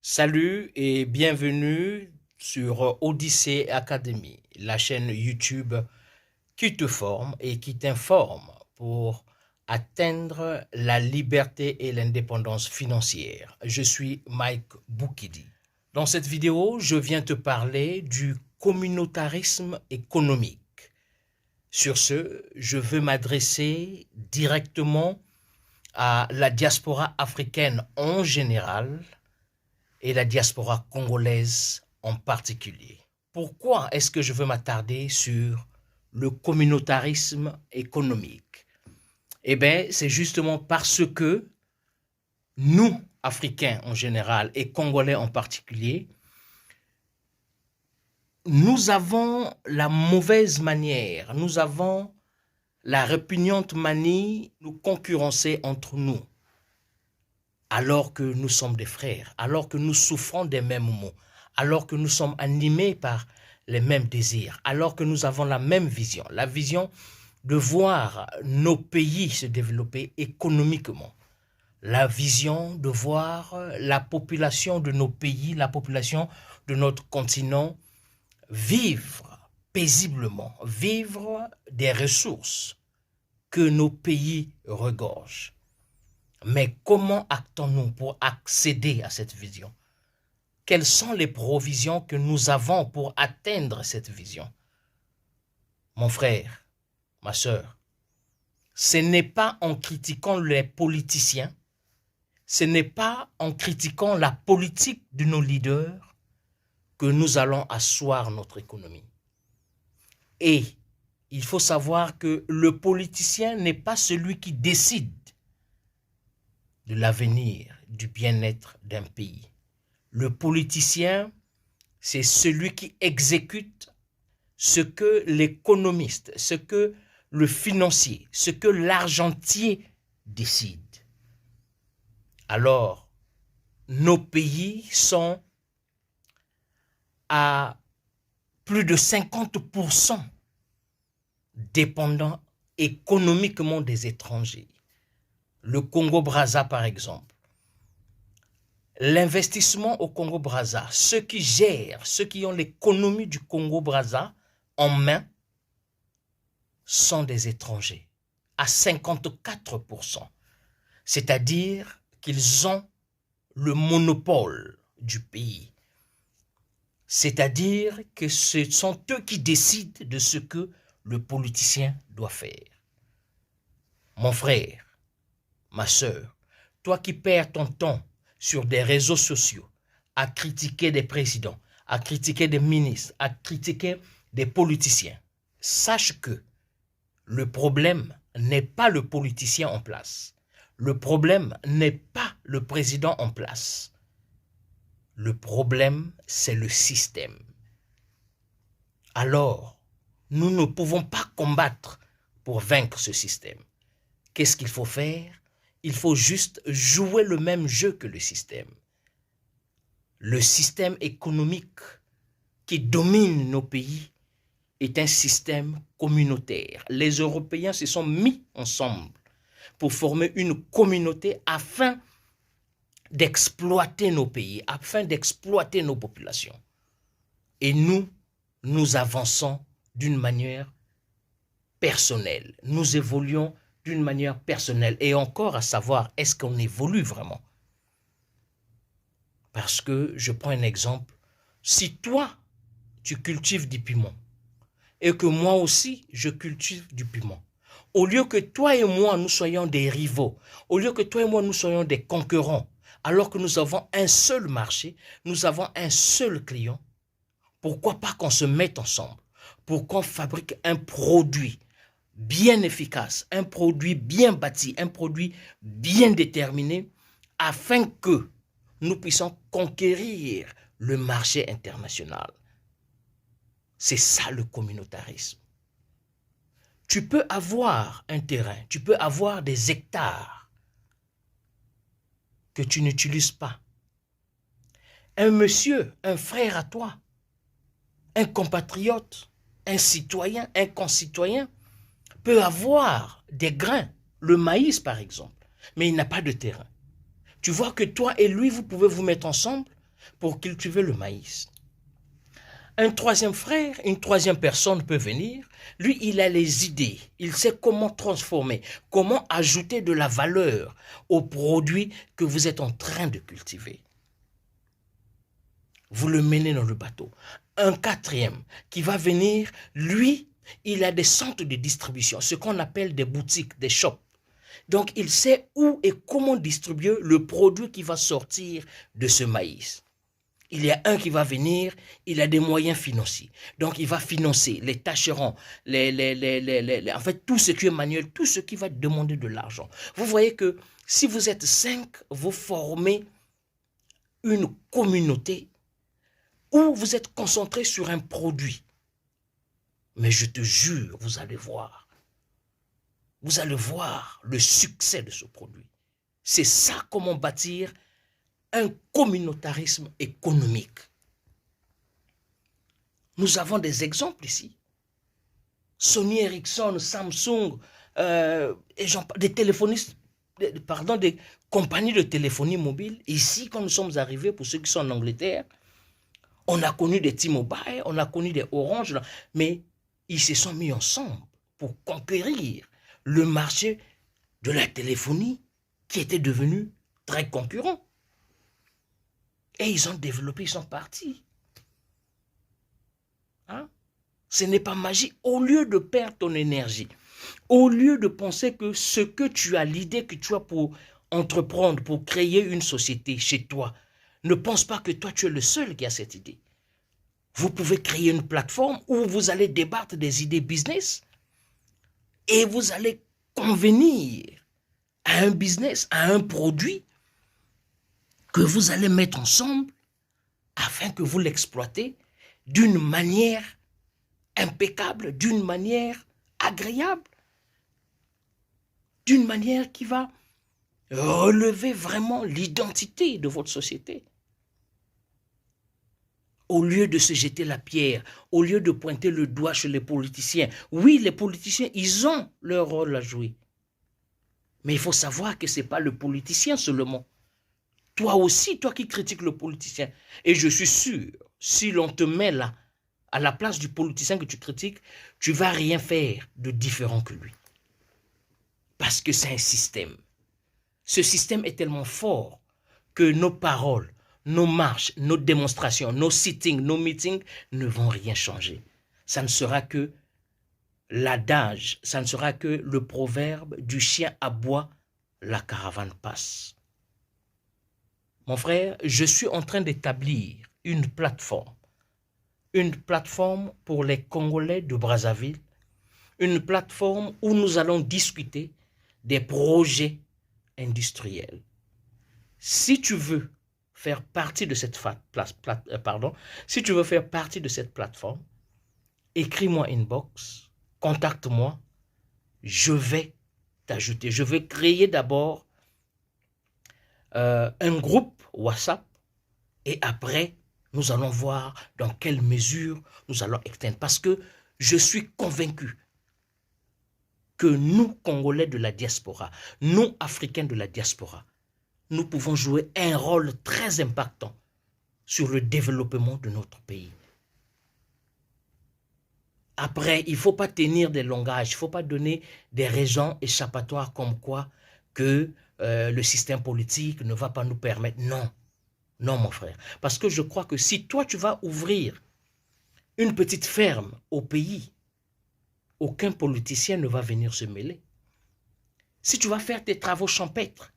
Salut et bienvenue sur Odyssée Academy, la chaîne YouTube qui te forme et qui t'informe pour atteindre la liberté et l'indépendance financière. Je suis Mike Boukidi. Dans cette vidéo, je viens te parler du communautarisme économique. Sur ce, je veux m'adresser directement à la diaspora africaine en général et la diaspora congolaise en particulier. Pourquoi est-ce que je veux m'attarder sur le communautarisme économique? Eh bien, c'est justement parce que nous, Africains en général et Congolais en particulier, nous avons la mauvaise manière, nous avons la répugnante manie de nous concurrencer entre nous, alors que nous sommes des frères, alors que nous souffrons des mêmes maux, alors que nous sommes animés par les mêmes désirs, alors que nous avons la même vision, la vision de voir nos pays se développer économiquement, la vision de voir la population de nos pays, la population de notre continent vivre paisiblement, vivre des ressources que nos pays regorgent. Mais comment actons-nous pour accéder à cette vision? Quelles sont les provisions que nous avons pour atteindre cette vision? Mon frère, ma sœur, ce n'est pas en critiquant les politiciens, ce n'est pas en critiquant la politique de nos leaders que nous allons asseoir notre économie. Et il faut savoir que le politicien n'est pas celui qui décide de l'avenir, du bien-être d'un pays. Le politicien, c'est celui qui exécute ce que l'économiste, ce que le financier, ce que l'argentier décide. Alors, nos pays sont à plus de 50% dépendants économiquement des étrangers. Le Congo-Brazza, par exemple. L'investissement au Congo-Brazza, ceux qui gèrent, ceux qui ont l'économie du Congo-Brazza en main, sont des étrangers, à 54%. C'est-à-dire qu'ils ont le monopole du pays. C'est-à-dire que ce sont eux qui décident de ce que le politicien doit faire. Mon frère, ma sœur, toi qui perds ton temps sur des réseaux sociaux à critiquer des présidents, à critiquer des ministres, à critiquer des politiciens, sache que le problème n'est pas le politicien en place. Le problème n'est pas le président en place. Le problème, c'est le système. Alors, nous ne pouvons pas combattre pour vaincre ce système. Qu'est-ce qu'il faut faire? Il faut juste jouer le même jeu que le système. Le système économique qui domine nos pays est un système communautaire. Les Européens se sont mis ensemble pour former une communauté afin d'exploiter nos pays, afin d'exploiter nos populations. Et nous avançons d'une manière personnelle. Nous évoluons d'une manière personnelle. Et encore à savoir, est-ce qu'on évolue vraiment? Parce que, je prends un exemple, si toi, tu cultives du piment, et que moi aussi, je cultive du piment, au lieu que toi et moi, nous soyons des rivaux, au lieu que toi et moi, nous soyons des concurrents, alors que nous avons un seul marché, nous avons un seul client, pourquoi pas qu'on se mette ensemble pour qu'on fabrique un produit bien efficace, un produit bien bâti, un produit bien déterminé, afin que nous puissions conquérir le marché international. C'est ça le communautarisme. Tu peux avoir un terrain, tu peux avoir des hectares que tu n'utilises pas. Un monsieur, un frère à toi, un compatriote, un citoyen, un concitoyen, peut avoir des grains, le maïs par exemple, mais il n'a pas de terrain. Tu vois que toi et lui, vous pouvez vous mettre ensemble, pour cultiver le maïs. Un troisième frère, une troisième personne peut venir. Lui, il a les idées. Il sait comment transformer, comment ajouter de la valeur aux produits que vous êtes en train de cultiver. Vous le menez dans le bateau. Un quatrième qui va venir, lui, il a des centres de distribution, ce qu'on appelle des boutiques, des shops. Donc, il sait où et comment distribuer le produit qui va sortir de ce maïs. Il y a un qui va venir, il a des moyens financiers. Donc, il va financer les tâcherons, en fait, tout ce qui est manuel, tout ce qui va demander de l'argent. Vous voyez que si vous êtes 5, vous formez une communauté où vous êtes concentré sur un produit. Mais je te jure, vous allez voir le succès de ce produit. C'est ça comment bâtir un communautarisme économique. Nous avons des exemples ici. Sony Ericsson, Samsung, des téléphonistes, des compagnies de téléphonie mobile. Ici, quand nous sommes arrivés, pour ceux qui sont en Angleterre, on a connu des T-Mobile, on a connu des Orange, mais ils se sont mis ensemble pour conquérir le marché de la téléphonie qui était devenu très concurrent. Et ils ont développé, ils sont partis. Hein? Ce n'est pas magique. Au lieu de perdre ton énergie, au lieu de penser que ce que tu as, l'idée que tu as pour entreprendre, pour créer une société chez toi, ne pense pas que toi, tu es le seul qui a cette idée. Vous pouvez créer une plateforme où vous allez débattre des idées business et vous allez convenir à un business, à un produit que vous allez mettre ensemble afin que vous l'exploitez d'une manière impeccable, d'une manière agréable, d'une manière qui va relever vraiment l'identité de votre société. Au lieu de se jeter la pierre, au lieu de pointer le doigt chez les politiciens. Oui, les politiciens, ils ont leur rôle à jouer. Mais il faut savoir que ce n'est pas le politicien seulement. Toi aussi, toi qui critiques le politicien. Et je suis sûr, si l'on te met là, à la place du politicien que tu critiques, tu ne vas rien faire de différent que lui. Parce que c'est un système. Ce système est tellement fort que nos paroles, nos marches, nos démonstrations, nos sittings, nos meetings ne vont rien changer. Ça ne sera que l'adage, ça ne sera que le proverbe du chien aboie, la caravane passe. Mon frère, je suis en train d'établir une plateforme pour les Congolais de Brazzaville, une plateforme où nous allons discuter des projets industriels. Si tu veux faire partie de cette plateforme, écris-moi inbox, contacte-moi, je vais t'ajouter. Je vais créer d'abord un groupe WhatsApp et après, nous allons voir dans quelle mesure nous allons éteindre. Parce que je suis convaincu que nous, Congolais de la diaspora, nous, Africains de la diaspora, nous pouvons jouer un rôle très impactant sur le développement de notre pays. Après, il ne faut pas tenir des langages, il ne faut pas donner des raisons échappatoires comme quoi que le système politique ne va pas nous permettre. Non, non mon frère. Parce que je crois que si toi tu vas ouvrir une petite ferme au pays, aucun politicien ne va venir se mêler. Si tu vas faire tes travaux champêtres,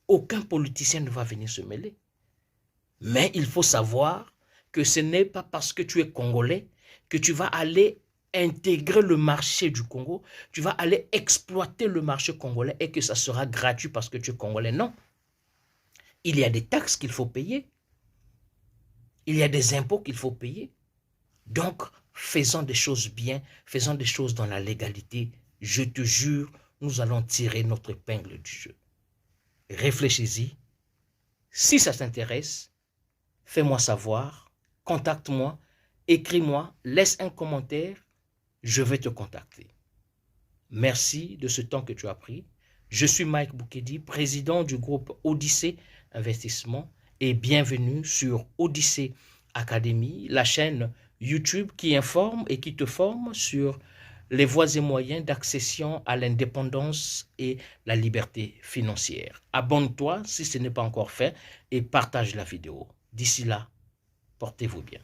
aucun politicien ne va venir se mêler. Mais il faut savoir que ce n'est pas parce que tu es Congolais que tu vas aller intégrer le marché du Congo, tu vas aller exploiter le marché congolais et que ça sera gratuit parce que tu es Congolais. Non. Il y a des taxes qu'il faut payer. Il y a des impôts qu'il faut payer. Donc, faisons des choses bien, faisons des choses dans la légalité. Je te jure, nous allons tirer notre épingle du jeu. Réfléchis-y. Si ça t'intéresse, fais-moi savoir, contacte-moi, écris-moi, laisse un commentaire, je vais te contacter. Merci de ce temps que tu as pris. Je suis Mike Boukedi, président du groupe Odyssée Investissement et bienvenue sur Odyssée Academy, la chaîne YouTube qui informe et qui te forme sur les voies et moyens d'accession à l'indépendance et la liberté financière. Abonne-toi si ce n'est pas encore fait et partage la vidéo. D'ici là, portez-vous bien.